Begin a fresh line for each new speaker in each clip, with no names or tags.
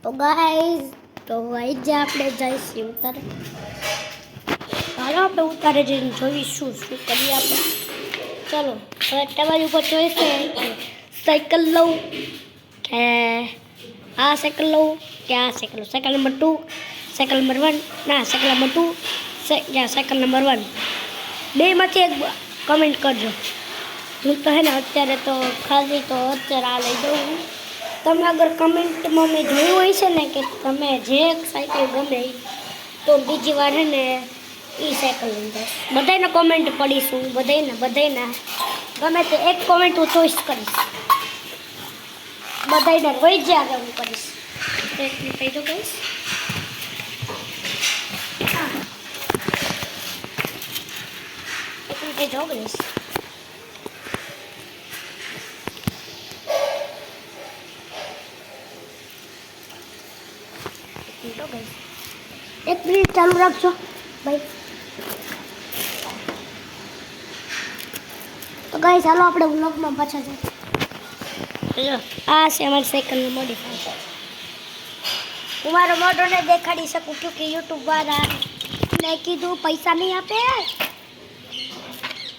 તો ગાઈસ જે આપણે જઈશું ઉતારે. હાલો આપણે ઉતારે જઈને જોઈશું શું કરીએ આપણે. ચલો હવે તમારી ઉપર ચોઈસ છે સાયકલ લઉં કે આ સાયકલ લઉં કે આ સાયકલ લઉં. સાયકલ નંબર 2, સાયકલ નંબર 1, ના સાયકલ નંબર 2 સાયકલ નંબર 1, બેમાંથી એક કમેન્ટ કરજો. હું તો હે ને અત્યારે તો ખાલી તો અત્યારે આ લઈ દઉં. તમે અગર કમેન્ટમાં મેં જોયું હોય છે ને કે તમે જે સાયકલ ગમે તો બીજી વાર હે ને એ સાયકલ લઈ જાઓ. બધાને કોમેન્ટ પડીશું, બધાને ગમે તે એક કોમેન્ટ હું ચોઈસ કરીશ. બધાને રોજ જ આગળ હું કરીશ. એટલી કહી દો કહીશ. એટલી કહી દો કહીશ. એક મિનિટ ચાલુ રાખજો ભાઈ. તો ગાઈસ ચાલો આપણે વ્લોગમાં પાછા જઈએ. આ છે અમારી સાયકલનું મોડિફાય. હું મારો મોઢો ને દેખાડી શકું છું કે યુટ્યુબ વાળા મેં કીધું પૈસા નહીં આપે,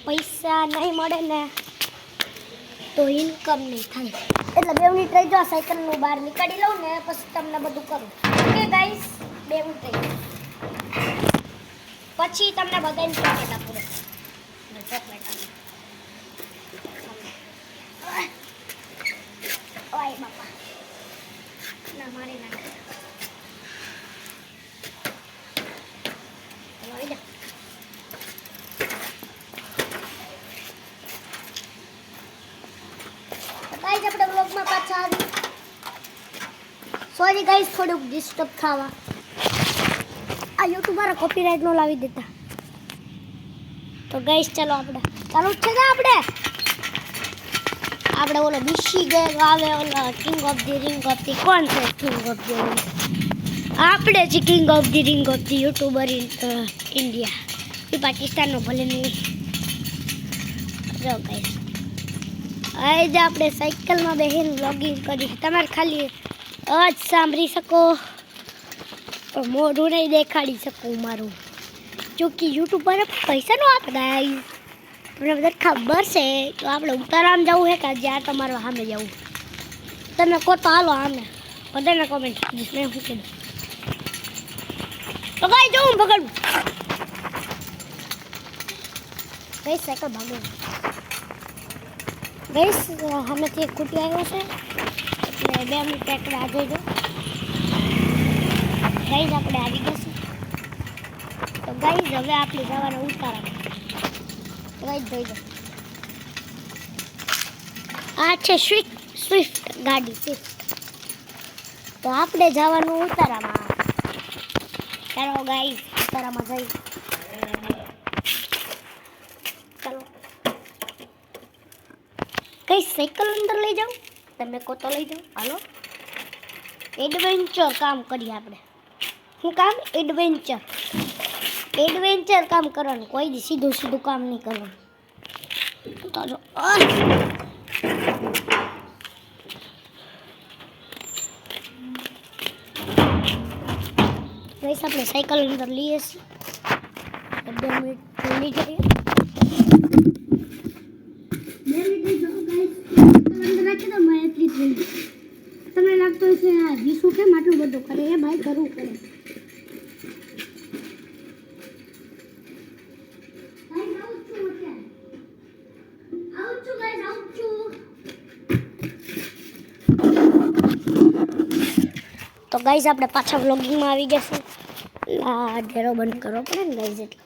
પૈસા નહીં મળે ને તો ઇન્કમ નહીં થાય. એટલે 2 મિનિટ રહી જાઓ, સાયકલનું બહાર નીકળી લઉં ને પછી તમને બધું કરું. ઓકે ગાઈસ 2 મિનિટ રહી જાઓ. પછી તમને બધાને ચોકલેટ આપું. ચોકલેટ આપું. ઓય બાપા ના મારી નાખે. ગાઈસ આપણે વ્લોગમાં પાછા આવી. સોરી ગાઈસ થોડુંક ડિસ્ટર્બ થવા. આ યુટ્યુબ વાળા કોપીરાઇટ નો લાવી દેતા. તો ગાઈસ ચાલો આપણે ચાલુ છે ને આપણે ઓલો બીસી ગેંગ આવે, ઓલો king of the ring of the. કોણ છે કિંગ ઓફ ધી રિંગ? આપણે જ king of the ring of the YouTuber in India. એ પાકિસ્તાનનો ભલે નહીં. જો ગાઈસ આજે આપણે સાયકલમાં બેસીને વ્લોગિંગ કરી. તમારે ખાલી અવાજ સાંભળી શકો પણ મોઢું નહીં દેખાડી શકું મારું. જોકે યુટ્યુબ પર પૈસા નો આપે ગાઈસ. તમને બધા ખબર છે તો આપણે ઉતારામાં જવું છે કે જ્યાં તમારે સામે જવું. તમે કહો તો હાલો સામે. બધાને કોમેન્ટ કરીશ મેં શું કીધું. તો ગાઈ જવું પકડવું ગઈ સાયકલ ભાગો ગઈશ. સામેથી એક કુટી આવ્યો છે એટલે 2 મિનિટ એકડા આ જોઈ દો. ગાઈઝ આપણે આવી જશું. તો ગાઈઝ હવે આપણે જવાના ઉતારા. ગાઈઝ જોઈ દો. આ છે સ્વિફ્ટ ગાડી સ્વિફ્ટ. તો આપણે જવાનું ઉતારામાં. ચાલો ગાઈઝ ઉતારામાં જઈ. ચાલો કઈ સાયકલ અંદર લઈ જાઉં? તમે કહો તો લઈ જાઓ. હાલો એડવેન્ચર કામ કરીએ આપણે. શું કામ? એડવેન્ચર કામ કરવાનું. કોઈ દી સીધું કામ નહીં કરવાનું. તો જો વૈસે આપણે સાયકલ અંદર લઈએ છીએ. 2 મિનિટ લઈ જઈએ. 2 મિનિટ અંદર રાખી દો. મેં એટલી જ લઈ. તમને લાગતો હશે આ વિસુ કેમ આટલું બધું કરે? એ ભાઈ કરવું પડે. તો ગાઈઝ આપણે પાછા વ્લોગિંગમાં આવી જશે. ડેરો બંધ કરવો પડે ને ગાઈઝ એટલે.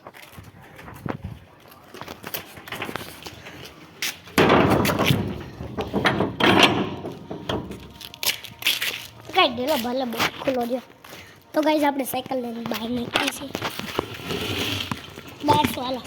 કઈ ડેરો ભલે બહુ ખુલ્લો રહ્યો. તો ગાઈઝ આપણે સાયકલ લઈને બહાર નીકળીએ છીએ. બસ વાલા